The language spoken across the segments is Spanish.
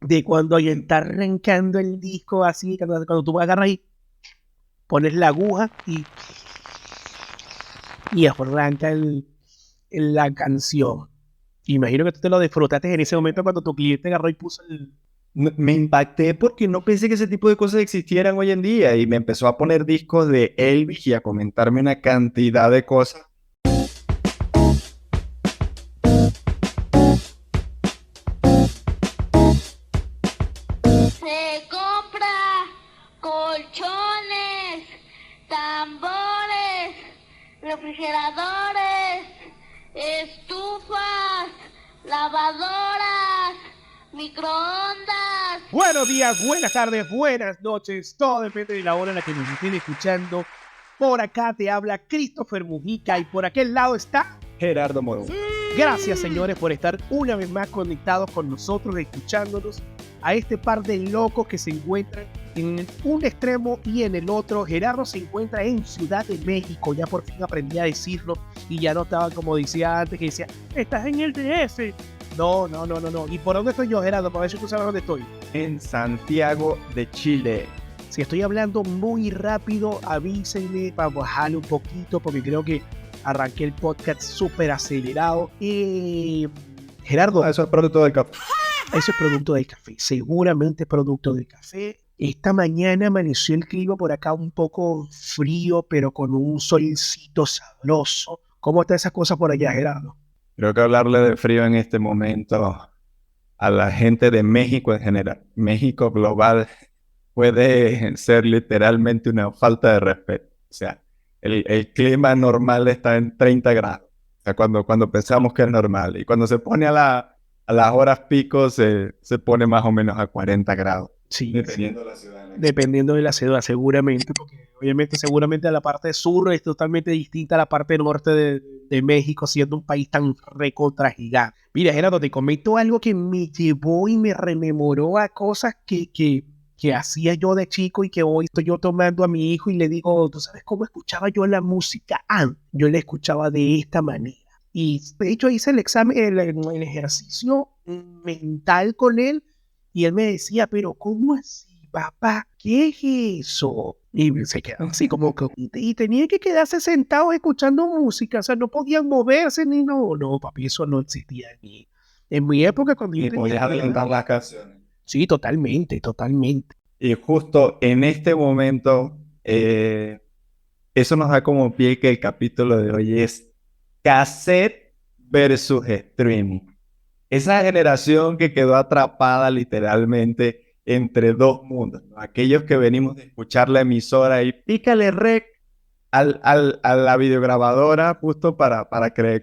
de cuando ya está arrancando el disco así, cuando tú agarras y pones la aguja y arranca la canción. Imagino que tú te lo disfrutaste en ese momento cuando tu cliente agarró y puso el... Me impacté porque no pensé que ese tipo de cosas existieran hoy en día y me empezó a poner discos de Elvis y a comentarme una cantidad de cosas. Se compra colchones, tambores, refrigeradores, estufas, lavadoras, microondas. Buenos días, buenas tardes, buenas noches. Todo depende de la hora en la que nos estén escuchando. Por acá te habla Christopher Mujica y por aquel lado está Gerardo Moro. Gracias, señores, por estar una vez más conectados con nosotros, escuchándonos a este par de locos que se encuentran en un extremo y en el otro. Gerardo se encuentra en Ciudad de México, ya por fin aprendí a decirlo y ya no estaba como decía antes, que decía, estás en el DF. No. ¿Y por dónde estoy yo, Gerardo? Para ver si tú sabes dónde estoy. En Santiago de Chile. Si estoy hablando muy rápido, avísenme para bajarle un poquito, porque creo que arranqué el podcast súper acelerado. Gerardo, Eso es producto del café. eso es producto del café, seguramente producto del café. Esta mañana amaneció el clima por acá un poco frío, pero con un solcito sabroso. ¿Cómo está esa cosa por allá, Gerardo? Creo que hablarle de frío en este momento a la gente de México en general, México global, puede ser literalmente una falta de respeto. O sea, el clima normal está en 30 grados. O sea, cuando pensamos que es normal. Y cuando se pone a las horas pico, se pone más o menos a 40 grados. Sí, Dependiendo de la ciudad. dependiendo de la ciudad, seguramente, porque obviamente seguramente la parte sur es totalmente distinta a la parte norte de México, siendo un país tan recontra gigante. Mira, Gerardo, te comento algo que me llevó y me rememoró a cosas que hacía yo de chico y que hoy estoy yo tomando a mi hijo y le digo, ¿tú sabes cómo escuchaba yo la música antes? Yo la escuchaba de esta manera. Y de hecho hice el examen, el ejercicio mental con él y él me decía, pero ¿cómo así, papá? ¿Qué es eso? Y se quedaba así como que... Y tenía que quedarse sentado escuchando música, o sea, no podían moverse ni no, papi, eso no existía en mi época cuando yo Y tenía... podías adelantar las canciones. Sí, totalmente. Y justo en este momento, eso nos da como pie que el capítulo de hoy es cassette versus streaming. Esa generación que quedó atrapada literalmente entre dos mundos, ¿no? Aquellos que venimos de escuchar la emisora y pícale rec a la videograbadora justo para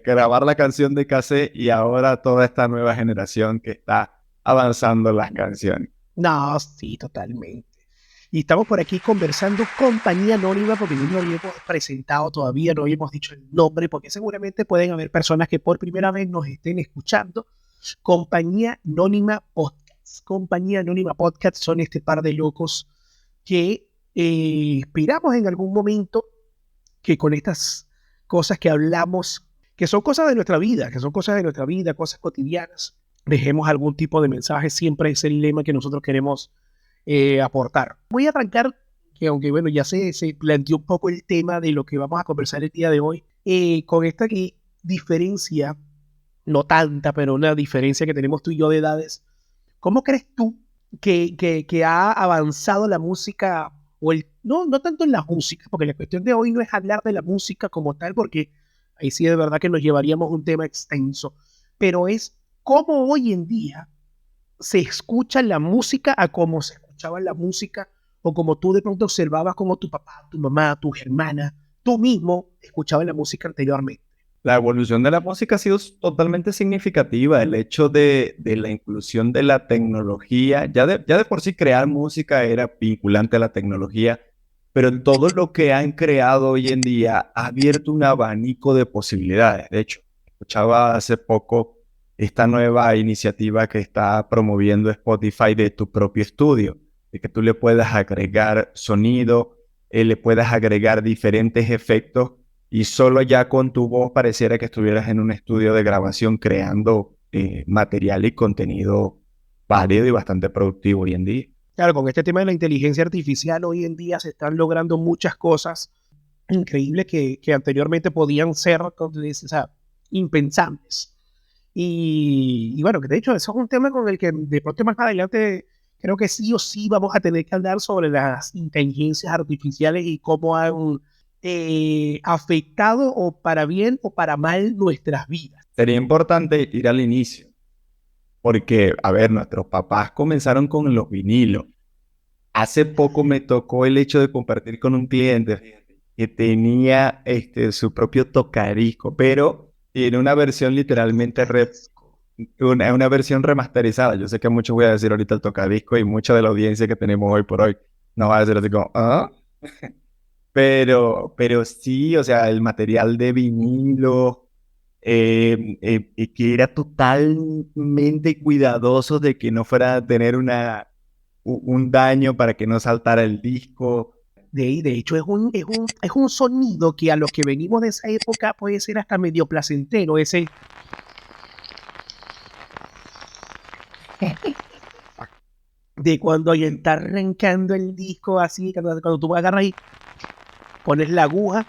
grabar la canción de cassette, y ahora toda esta nueva generación que está avanzando las canciones. No, sí, totalmente. Y estamos por aquí conversando Compañía Anónima porque no nos habíamos presentado todavía, no habíamos dicho el nombre, porque seguramente pueden haber personas que por primera vez nos estén escuchando. Compañía Anónima Podcast. Compañía Anónima Podcast son este par de locos que esperamos en algún momento que con estas cosas que hablamos, que son cosas de nuestra vida, cosas cotidianas, dejemos algún tipo de mensaje. Siempre es el lema que nosotros queremos aportar. Voy a arrancar, que aunque bueno, ya se planteó un poco el tema de lo que vamos a conversar el día de hoy, con esta diferencia, no tanta, pero una diferencia que tenemos tú y yo de edades. ¿Cómo crees tú que ha avanzado la música? No tanto en la música, porque la cuestión de hoy no es hablar de la música como tal, porque ahí sí de verdad que nos llevaríamos un tema extenso, pero es cómo hoy en día se escucha la música a cómo se escuchaba la música, o como tú de pronto observabas como tu papá, tu mamá, tu hermana, tú mismo escuchabas la música anteriormente. La evolución de la música ha sido totalmente significativa. El hecho de la inclusión de la tecnología, ya de por sí crear música era vinculante a la tecnología, pero todo lo que han creado hoy en día ha abierto un abanico de posibilidades. De hecho, escuchaba hace poco esta nueva iniciativa que está promoviendo Spotify de tu propio estudio, de que tú le puedas agregar sonido, le puedas agregar diferentes efectos, y solo ya con tu voz pareciera que estuvieras en un estudio de grabación creando material y contenido válido y bastante productivo hoy en día. Claro, con este tema de la inteligencia artificial hoy en día se están logrando muchas cosas increíbles que anteriormente podían ser, como tú dices, o sea, impensables. Y bueno, que de hecho eso es un tema con el que de pronto más adelante creo que sí o sí vamos a tener que hablar sobre las inteligencias artificiales y cómo han afectado o para bien o para mal nuestras vidas. Sería importante ir al inicio, porque, a ver, nuestros papás comenzaron con los vinilos. Hace poco me tocó el hecho de compartir con un cliente fíjate, que tenía su propio tocadisco, pero tiene una versión literalmente una versión remasterizada. Yo sé que mucho voy a decir ahorita el tocadisco y mucha de la audiencia que tenemos hoy por hoy nos va a decir así como, ¿ah? Pero sí, o sea, el material de vinilo, que era totalmente cuidadoso de que no fuera a tener un daño para que no saltara el disco. De hecho, es un sonido que a los que venimos de esa época puede ser hasta medio placentero. Ese de cuando ya está arrancando el disco así, cuando tú agarras y pones la aguja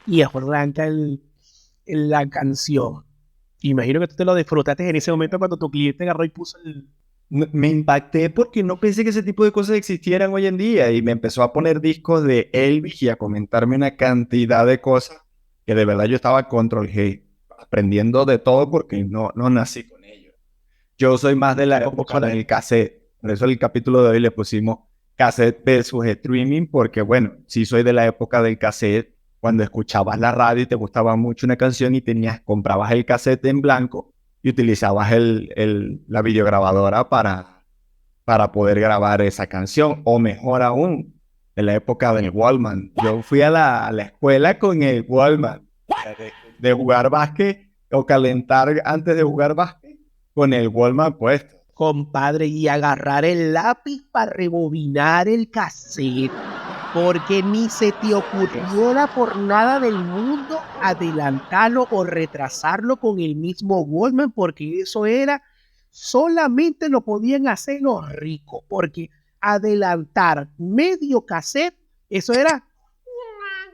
y arranca la canción. Imagino que tú te lo disfrutaste en ese momento cuando tu cliente agarró y puso el... Me impacté porque no pensé que ese tipo de cosas existieran hoy en día y me empezó a poner discos de Elvis y a comentarme una cantidad de cosas que de verdad yo estaba control G, aprendiendo de todo porque no nací con ellos. Yo soy más de la época del cassette, por eso el capítulo de hoy le pusimos cassette versus streaming porque bueno, sí soy de la época del cassette, cuando escuchabas la radio y te gustaba mucho una canción y comprabas el cassette en blanco y utilizabas la videograbadora para poder grabar esa canción, o mejor aún, en la época del Walkman. Yo fui a la escuela con el Walkman, de jugar básquet o calentar antes de jugar básquet con el Walkman puesto. Compadre, y agarrar el lápiz para rebobinar el cassette. Porque ni se te ocurriera por nada del mundo adelantarlo o retrasarlo con el mismo Walkman, porque eso era, solamente lo podían hacer los ricos, porque adelantar medio cassette, eso era,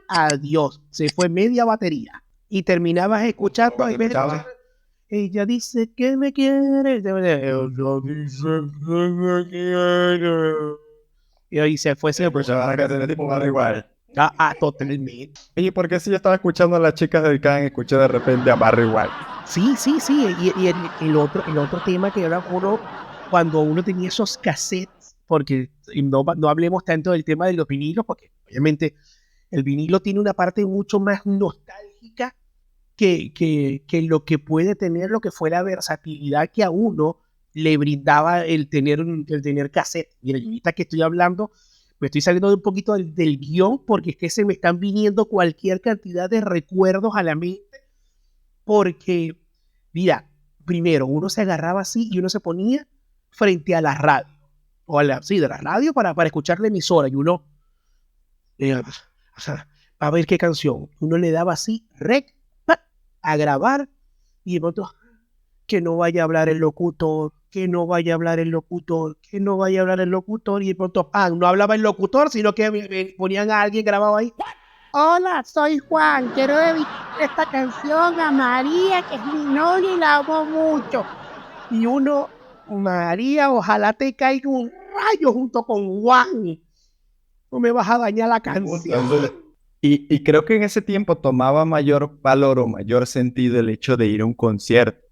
adiós, se fue media batería. Y terminabas escuchando, ella dice que me quiere, ella dice que me quiere. Y ahí se fue, Pues ahora que tiene tipo Barry White. totalmente. ¿Y por qué si yo estaba escuchando a las chicas del Can, escuché de repente a Barry White? Sí. Y el otro tema que era uno, cuando uno tenía esos cassettes, porque no hablemos tanto del tema de los vinilos, porque obviamente el vinilo tiene una parte mucho más nostálgica que lo que puede tener lo que fue la versatilidad que a uno le brindaba el tener cassette. Mira, yo ahorita que estoy hablando, me estoy saliendo de un poquito del guión, porque es que se me están viniendo cualquier cantidad de recuerdos a la mente, porque, mira, primero uno se agarraba así y uno se ponía frente a la radio, o de la radio para escuchar la emisora, y uno, o sea, a ver qué canción, uno le daba así, a grabar, y de pronto, que no vaya a hablar el locutor, que no vaya a hablar el locutor, que no vaya a hablar el locutor, y de pronto, no hablaba el locutor, sino que me ponían a alguien grabado ahí. Hola, soy Juan, quiero dedicar esta canción a María, que es mi novia y la amo mucho. Y uno, María, ojalá te caiga un rayo junto con Juan. No me vas a dañar la canción. Y creo que en ese tiempo tomaba mayor valor o mayor sentido el hecho de ir a un concierto.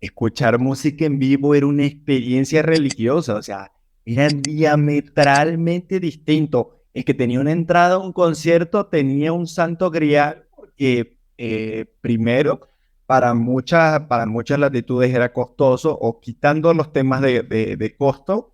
Escuchar música en vivo era una experiencia religiosa, o sea, era diametralmente distinto. El que tenía una entrada a un concierto tenía un santo grial, porque primero, para muchas latitudes era costoso, o quitando los temas de costo,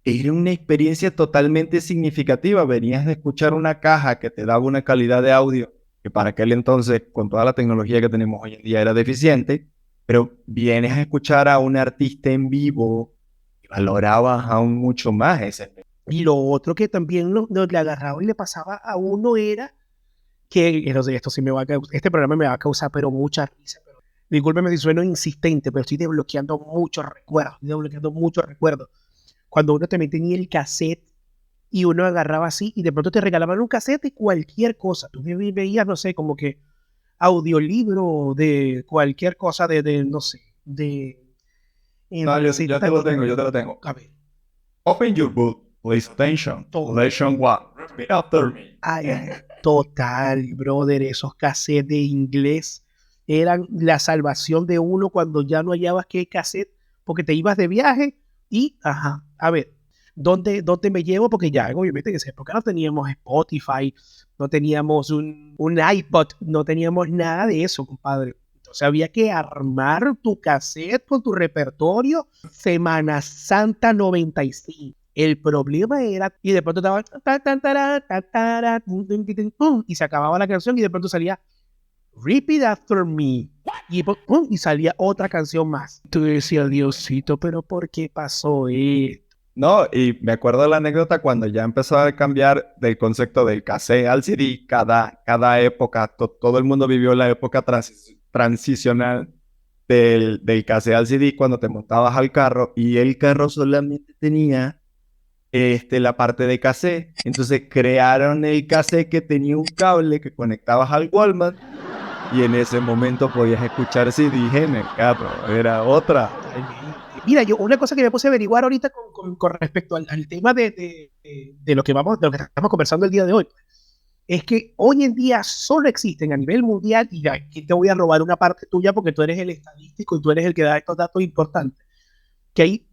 era una experiencia totalmente significativa. Venías de escuchar una caja que te daba una calidad de audio que para aquel entonces, con toda la tecnología que tenemos hoy en día, era deficiente, pero vienes a escuchar a un artista en vivo y valorabas aún mucho más ese. Y lo otro que también le agarraba y le pasaba a uno era que, no sé, esto sí me va a causar, este programa me va a causar pero mucha risa, pero Discúlpeme si sueno insistente, pero estoy desbloqueando muchos recuerdos. Estoy desbloqueando muchos recuerdos. Cuando uno también tenía el cassette y uno agarraba así y de pronto te regalaban un cassette de cualquier cosa. Tú veías, no sé, como que audiolibro de cualquier cosa no sé, de... No, yo te lo tengo, yo te lo tengo. A ver, Open your book, please attention. Todo. Lesson 1. Repeat after me. ay, total, brother, esos cassettes de inglés eran la salvación de uno cuando ya no hallabas qué cassette, porque te ibas de viaje y, ajá, a ver, ¿dónde me llevo? Porque ya, obviamente, en esa época no teníamos Spotify, no teníamos un iPod, no teníamos nada de eso, compadre. Entonces había que armar tu cassette con tu repertorio Semana Santa 95. El problema era, y de pronto estaba y se acababa la canción y de pronto salía Repeat After Me y salía otra canción más. Tú decías, Diosito, pero ¿por qué pasó esto? No, y me acuerdo de la anécdota cuando ya empezó a cambiar del concepto del cassette al CD. Cada época, todo el mundo vivió la época transicional del cassette al CD cuando te montabas al carro y el carro solamente tenía la parte de cassette. Entonces crearon el cassette que tenía un cable que conectabas al Walmart y en ese momento podías escuchar CD en el carro. Era otra. Mira, yo una cosa que me puse a averiguar ahorita con respecto al tema de lo que estamos conversando el día de hoy, es que hoy en día solo existen a nivel mundial, y aquí te voy a robar una parte tuya porque tú eres el estadístico y tú eres el que da estos datos importantes, que hay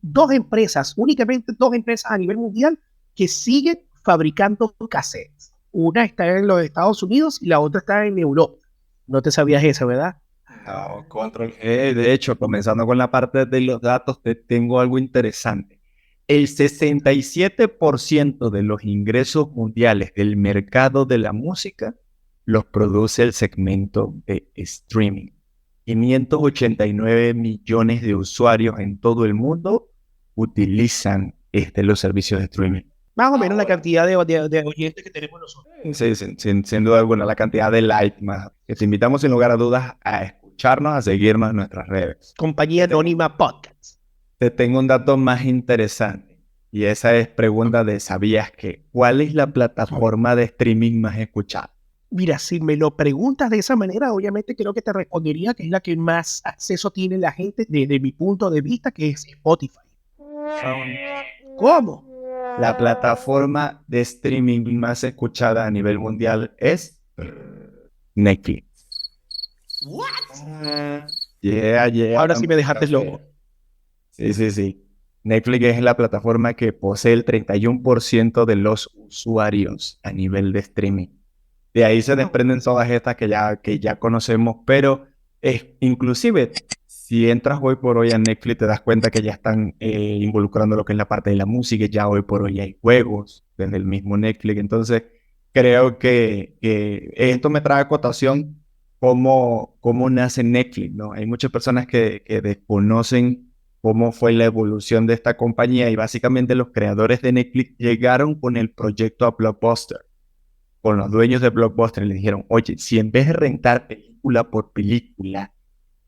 únicamente dos empresas a nivel mundial que siguen fabricando cassettes. Una está en los Estados Unidos y la otra está en Europa. No te sabías eso, ¿verdad? No, Control G. De hecho, comenzando con la parte de los datos, te tengo algo interesante. El 67% de los ingresos mundiales del mercado de la música los produce el segmento de streaming. 589 millones de usuarios en todo el mundo utilizan los servicios de streaming. Más o menos la cantidad de oyentes que tenemos nosotros. Sí, sin duda alguna, la cantidad de likes más. Que te invitamos sin lugar a dudas a escucharnos, a seguirnos en nuestras redes. Compañía Anónima Podcast. Te tengo un dato más interesante y esa es pregunta de ¿sabías que? ¿Cuál es la plataforma de streaming más escuchada? Mira, si me lo preguntas de esa manera, obviamente creo que te respondería que es la que más acceso tiene la gente desde mi punto de vista, que es Spotify. ¿Cómo? La plataforma de streaming más escuchada a nivel mundial es Netflix. ¿What? Yeah. Ahora sí me dejaste loco. Sí. Netflix es la plataforma que posee el 31% de los usuarios a nivel de streaming. De ahí se desprenden todas estas que ya conocemos, pero inclusive si entras hoy por hoy a Netflix te das cuenta que ya están involucrando lo que es la parte de la música, ya hoy por hoy hay juegos desde el mismo Netflix. Entonces creo que esto me trae a cotación cómo nace Netflix, ¿no? Hay muchas personas que desconocen cómo fue la evolución de esta compañía y básicamente los creadores de Netflix llegaron con el proyecto a Blockbuster, con los dueños de Blockbuster y le dijeron, oye, si en vez de rentar película por película,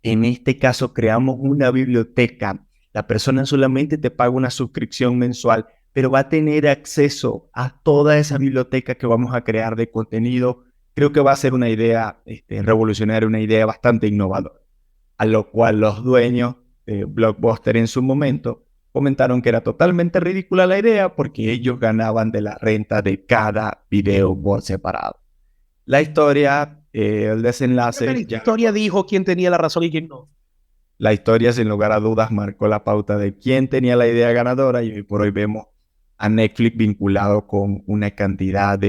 en este caso creamos una biblioteca, la persona solamente te paga una suscripción mensual, pero va a tener acceso a toda esa biblioteca que vamos a crear de contenido. Creo que va a ser una idea revolucionaria, una idea bastante innovadora. A lo cual los dueños de Blockbuster en su momento comentaron que era totalmente ridícula la idea porque ellos ganaban de la renta de cada video por separado. La historia, el desenlace... La historia dijo quién tenía la razón y quién no. La historia, sin lugar a dudas, marcó la pauta de quién tenía la idea ganadora y hoy por hoy vemos a Netflix vinculado con una cantidad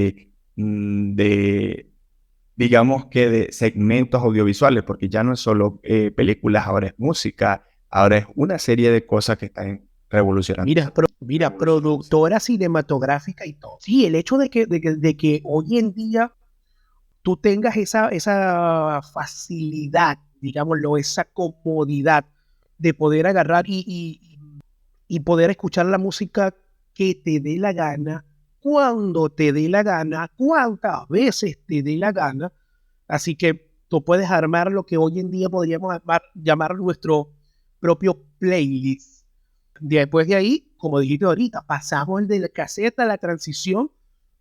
digamos que de segmentos audiovisuales, porque ya no es solo películas, ahora es música, ahora es una serie de cosas que están revolucionando. Mira, productora cinematográfica y todo. Sí, el hecho de que hoy en día tú tengas esa facilidad, digámoslo, esa comodidad de poder agarrar y poder escuchar la música que te dé la gana, cuando te dé la gana, cuántas veces te dé la gana. Así que tú puedes armar lo que hoy en día podríamos llamar nuestro propio playlist. Después de ahí, como dijiste ahorita, pasamos de la caseta a la transición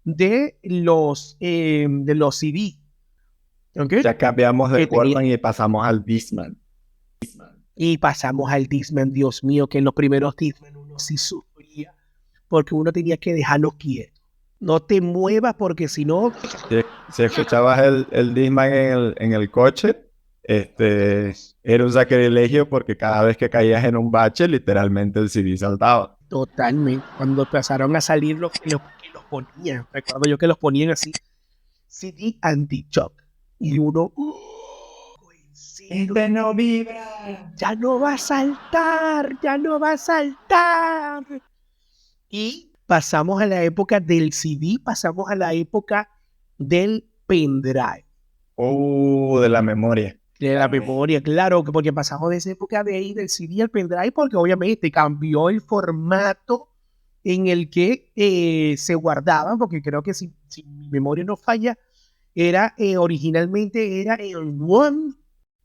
de los CD. ¿Okay? Ya cambiamos de Que tenía- Walkman y pasamos al Discman. Y pasamos al Discman, Dios mío, que en los primeros Discman uno sí sufría, porque uno tenía que dejarlo quieto. No te muevas porque si no, Si escuchabas el Discman en el coche, era un sacrilegio porque cada vez que caías en un bache, literalmente el CD saltaba. totalmente. Cuando empezaron a salir los que los ponían, recuerdo yo que los ponían así, CD anti-shock. Y uno, ¿en serio? No vibra. Ya no va a saltar, ya no va a saltar. Y pasamos a la época del CD, pasamos a la época del pendrive. De la memoria. De la memoria, claro, porque pasamos de esa época de ahí del CD al pendrive, porque obviamente cambió el formato en el que se guardaban, porque creo que si mi memoria no falla, originalmente era el WAV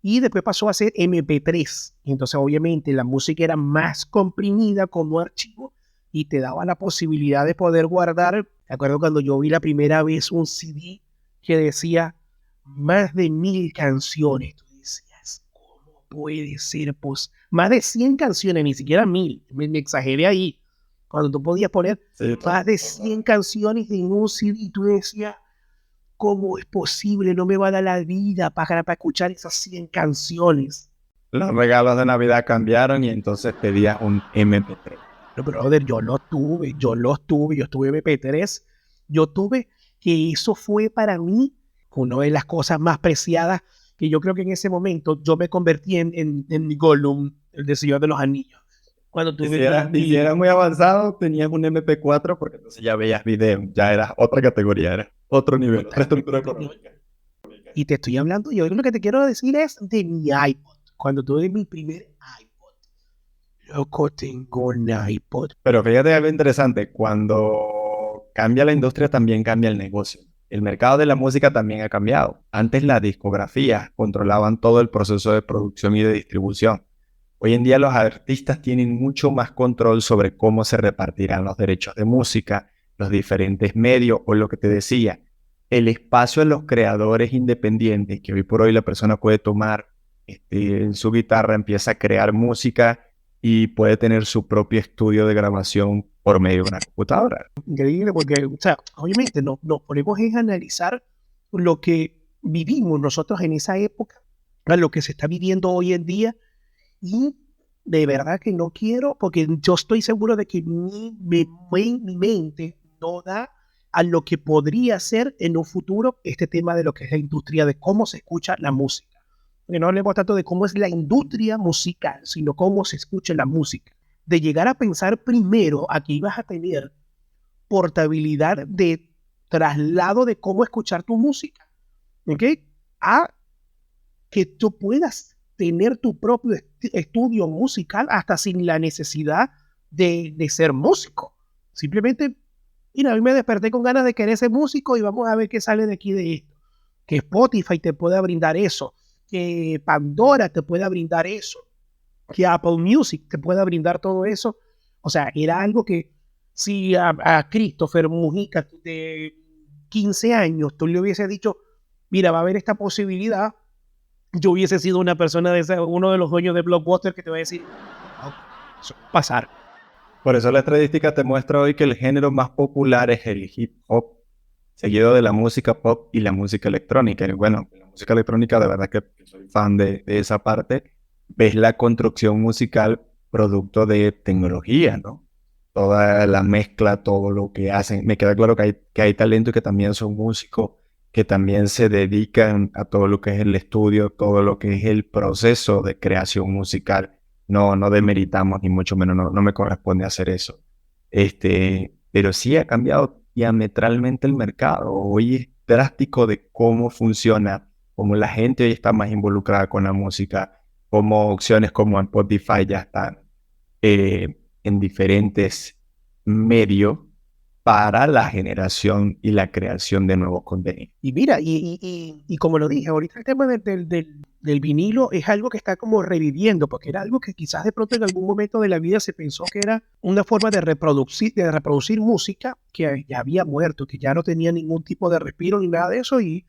y después pasó a ser MP3. Entonces, obviamente, la música era más comprimida como archivo y te daba la posibilidad de poder guardar. Me acuerdo cuando yo vi la primera vez un CD que decía más de 1000 canciones. Tú decías, ¿cómo puede ser? Pues más de 100 canciones, ni siquiera 1000. Me exageré ahí. Cuando tú podías poner más de 100 canciones en un CD, tú decías, ¿cómo es posible? No me va a dar la vida para escuchar esas 100 canciones. Los regalos de Navidad cambiaron y entonces pedías un MP3. No, brother, yo tuve MP3. Yo tuve que eso fue para mí una de las cosas más preciadas que yo creo que en ese momento yo me convertí en Gollum, el de Señor de los Anillos. Cuando tuve Si eras muy avanzado, tenías un MP4 porque entonces ya veías video, ya eras otra categoría, era otro nivel, otra estructura económica. Y te estoy hablando, yo lo que te quiero decir es de mi iPod. Cuando tuve mi primer iPod. Loco, tengo un iPod. Pero fíjate algo interesante, cuando cambia la industria también cambia el negocio. El mercado de la música también ha cambiado. Antes las discografías controlaban todo el proceso de producción y de distribución. Hoy en día los artistas tienen mucho más control sobre cómo se repartirán los derechos de música, los diferentes medios o lo que te decía, el espacio en los creadores independientes, que hoy por hoy la persona puede tomar en su guitarra, empieza a crear música y puede tener su propio estudio de grabación por medio de una computadora. Increíble porque, o sea, obviamente nos ponemos a analizar lo que vivimos nosotros en esa época, a lo que se está viviendo hoy en día, y de verdad que no quiero, porque yo estoy seguro de que mi mente no da a lo que podría ser en un futuro este tema de lo que es la industria, de cómo se escucha la música. Porque no hablemos tanto de cómo es la industria musical, sino cómo se escucha la música. De llegar a pensar primero a que ibas a tener portabilidad de traslado de cómo escuchar tu música, ¿ok? A que tú puedas tener tu propio estudio musical hasta sin la necesidad de ser músico. Simplemente, mira, a mí me desperté con ganas de querer ser músico y vamos a ver qué sale de aquí de esto. Que Spotify te pueda brindar eso, que Pandora te pueda brindar eso, que Apple Music te pueda brindar todo eso. O sea, era algo que si a Christopher Mujica de 15 años tú le hubiese dicho, mira, va a haber esta posibilidad, yo hubiese sido una persona uno de los dueños de Blockbuster que te va a decir, no, eso va a pasar. Por eso la estadística te muestra hoy que el género más popular es el hip hop, seguido de la música pop y la música electrónica. Y bueno, la música electrónica, de verdad que soy fan de esa parte. Ves la construcción musical producto de tecnología, ¿no? Toda la mezcla, todo lo que hacen. Me queda claro que hay talento y que también son músicos, que también se dedican a todo lo que es el estudio, todo lo que es el proceso de creación musical. No demeritamos, ni mucho menos, no me corresponde hacer eso. Pero sí ha cambiado diametralmente el mercado. Hoy es drástico de cómo funciona, cómo la gente hoy está más involucrada con la música, como opciones como Spotify ya están en diferentes medios para la generación y la creación de nuevos contenidos. Y mira, y como lo dije, ahorita el tema del vinilo es algo que está como reviviendo, porque era algo que quizás de pronto en algún momento de la vida se pensó que era una forma de reproducir música que ya había muerto, que ya no tenía ningún tipo de respiro ni nada de eso. Y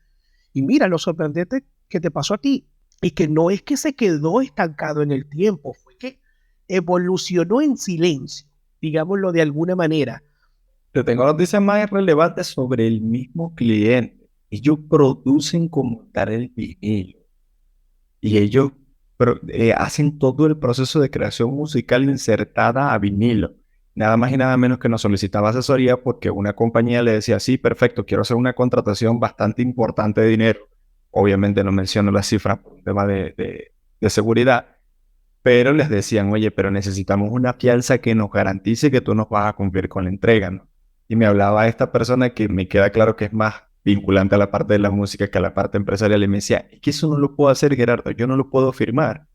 mira, lo sorprendente que te pasó a ti, y que no es que se quedó estancado en el tiempo, fue que evolucionó en silencio, digámoslo de alguna manera. Te tengo noticias más relevantes sobre el mismo cliente. Ellos producen como tal el vinilo y ellos hacen todo el proceso de creación musical insertada a vinilo. Nada más y nada menos que nos solicitaba asesoría porque una compañía le decía, sí, perfecto, quiero hacer una contratación bastante importante de dinero. Obviamente no menciono las cifras por un tema de seguridad, pero les decían, oye, pero necesitamos una fianza que nos garantice que tú nos vas a cumplir con la entrega, ¿no? Y me hablaba esta persona que me queda claro que es más vinculante a la parte de la música que a la parte empresarial y me decía, es que eso no lo puedo hacer, Gerardo, yo no lo puedo firmar,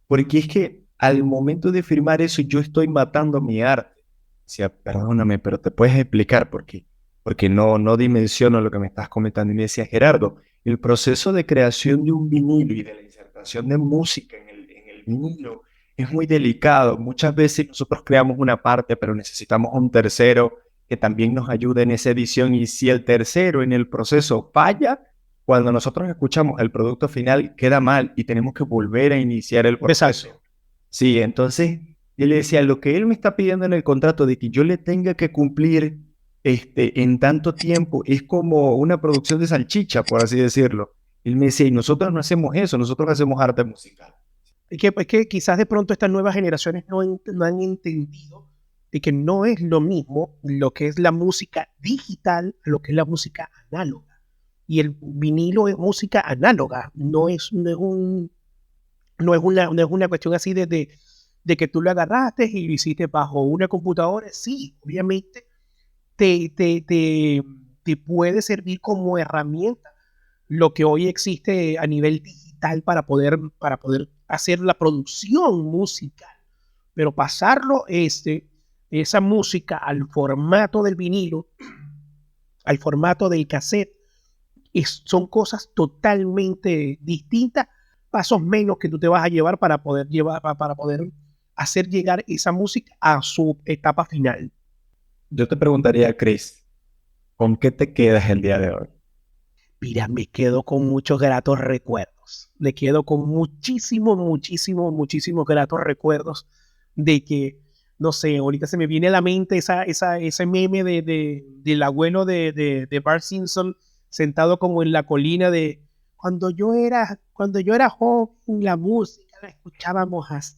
porque es que al momento de firmar eso yo estoy matando mi arte. Decía, perdóname, pero te puedes explicar por qué, porque no dimensiono lo que me estás comentando. Y me decía, Gerardo, el proceso de creación de un vinilo y de la insertación de música en el vinilo es muy delicado. Muchas veces nosotros creamos una parte, pero necesitamos un tercero que también nos ayude en esa edición. Y si el tercero en el proceso falla, cuando nosotros escuchamos el producto final queda mal y tenemos que volver a iniciar el proceso. Exacto. Sí, entonces yo le decía, lo que él me está pidiendo en el contrato de que yo le tenga que cumplir en tanto tiempo es como una producción de salchicha, por así decirlo. Él me decía, y nosotros no hacemos eso, nosotros hacemos arte musical. Es que quizás de pronto estas nuevas generaciones no han entendido de que no es lo mismo lo que es la música digital a lo que es la música análoga. Y el vinilo es música análoga, no es una cuestión así de que tú lo agarraste y lo hiciste bajo una computadora. Sí, obviamente te puede servir como herramienta lo que hoy existe a nivel digital para poder hacer la producción musical, pero pasarlo esa música al formato del vinilo, al formato del cassette, son cosas totalmente distintas, pasos menos que tú te vas a llevar para poder hacer llegar esa música a su etapa final. Yo te preguntaría, Chris, ¿con qué te quedas el día de hoy? Mira, me quedo con muchos gratos recuerdos. Me quedo con muchísimos gratos recuerdos de que, no sé, ahorita se me viene a la mente ese meme del abuelo de Bart Simpson sentado como en la colina de cuando yo era joven, la música la escuchábamos así.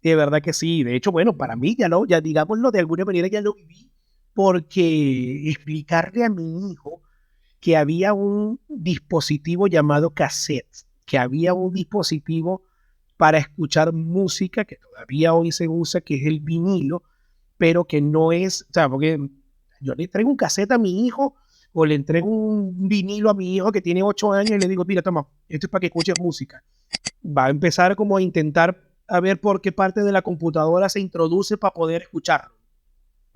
De verdad que sí. De hecho, bueno, para mí ya digámoslo de alguna manera ya lo viví, porque explicarle a mi hijo que había un dispositivo llamado cassette, que había un dispositivo para escuchar música que todavía hoy se usa, que es el vinilo, pero que no es, o sea, porque yo le traigo un cassette a mi hijo o le entrego un vinilo a mi hijo que tiene 8 años y le digo, mira, toma, esto es para que escuches música. Va a empezar como a intentar a ver por qué parte de la computadora se introduce para poder escucharlo,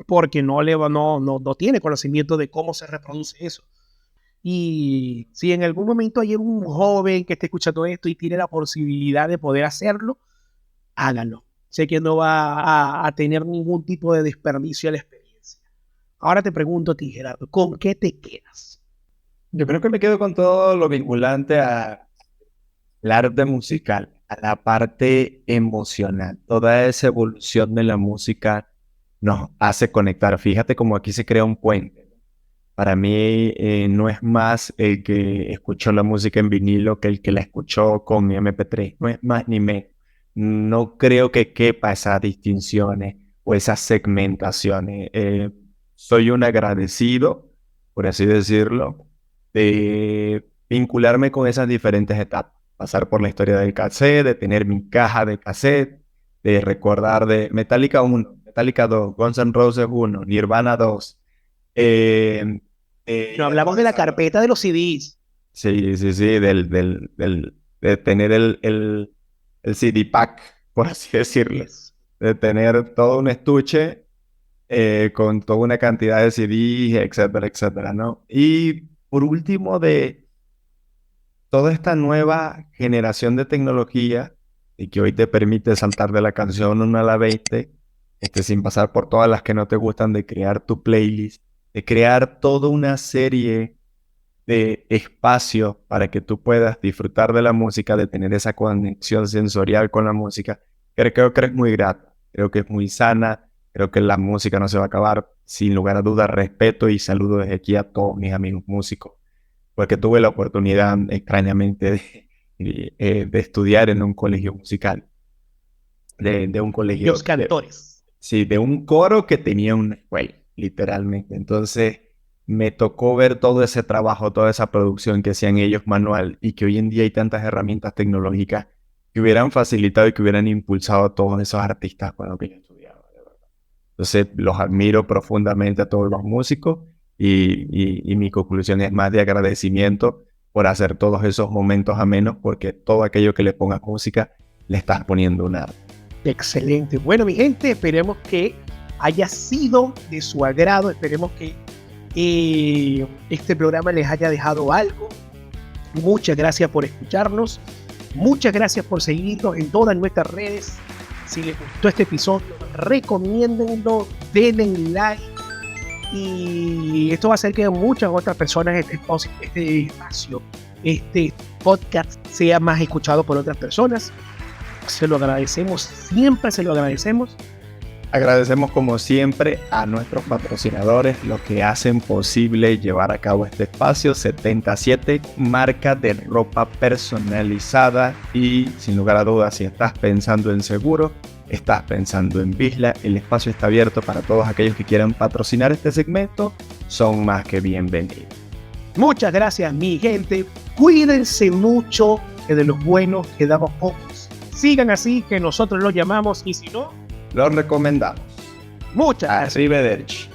porque no tiene conocimiento de cómo se reproduce eso. Y si en algún momento hay un joven que esté escuchando esto y tiene la posibilidad de poder hacerlo, háganlo. Sé que no va a tener ningún tipo de desperdicio a la experiencia. Ahora te pregunto a ti, Gerardo, ¿con qué te quedas? Yo creo que me quedo con todo lo vinculante al arte musical, a la parte emocional. Toda esa evolución de la música nos hace conectar. Fíjate cómo aquí se crea un puente. Para mí no es más el que escuchó la música en vinilo que el que la escuchó con mi MP3. No es más ni menos. No creo que quepa esas distinciones o esas segmentaciones. Soy un agradecido, por así decirlo, de vincularme con esas diferentes etapas. Pasar por la historia del cassette, de tener mi caja de cassette, de recordar de Metallica 1, Metallica 2, Guns N' Roses 1, Nirvana 2. No hablamos de la carpeta de los CDs. Sí, de tener el CD pack, por así decirlo. Yes. De tener todo un estuche con toda una cantidad de CDs, etcétera, etcétera, ¿no? Y por último, de toda esta nueva generación de tecnología y que hoy te permite saltar de la canción 1 a la 20, sin pasar por todas las que no te gustan, de crear tu playlist, de crear toda una serie de espacios para que tú puedas disfrutar de la música, de tener esa conexión sensorial con la música, creo que es muy grata, creo que es muy sana, creo que la música no se va a acabar. Sin lugar a dudas, respeto y saludo desde aquí a todos mis amigos músicos, porque tuve la oportunidad extrañamente de estudiar en un colegio musical, de un colegio, Los cantores. sí, de un coro que tenía una escuela, literalmente. Entonces me tocó ver todo ese trabajo, toda esa producción que hacían ellos manual, y que hoy en día hay tantas herramientas tecnológicas que hubieran facilitado y que hubieran impulsado a todos esos artistas con lo que yo estudiaba, de verdad. Entonces los admiro profundamente a todos los músicos, y mi conclusión es más de agradecimiento por hacer todos esos momentos amenos, porque todo aquello que le pongas música le estás poniendo un arte. Excelente. Bueno, mi gente, esperemos que haya sido de su agrado. Esperemos que este programa les haya dejado algo. Muchas gracias por escucharnos. Muchas gracias por seguirnos en todas nuestras redes. Si les gustó este episodio, recomiéndenlo, denle like. Y esto va a hacer que muchas otras personas este espacio, este podcast sea más escuchado por otras personas. Se lo agradecemos, siempre se lo agradecemos. Agradecemos como siempre a nuestros patrocinadores, los que hacen posible llevar a cabo este espacio. 77, marca de ropa personalizada, y sin lugar a dudas, si estás pensando en seguro, estás pensando en Bisla, el espacio está abierto para todos aquellos que quieran patrocinar este segmento. Son más que bienvenidos. Muchas gracias, mi gente. Cuídense mucho, que de los buenos quedamos pocos. Sigan así, que nosotros los llamamos, y si no, Los recomendamos. muchas gracias. Arrivederci.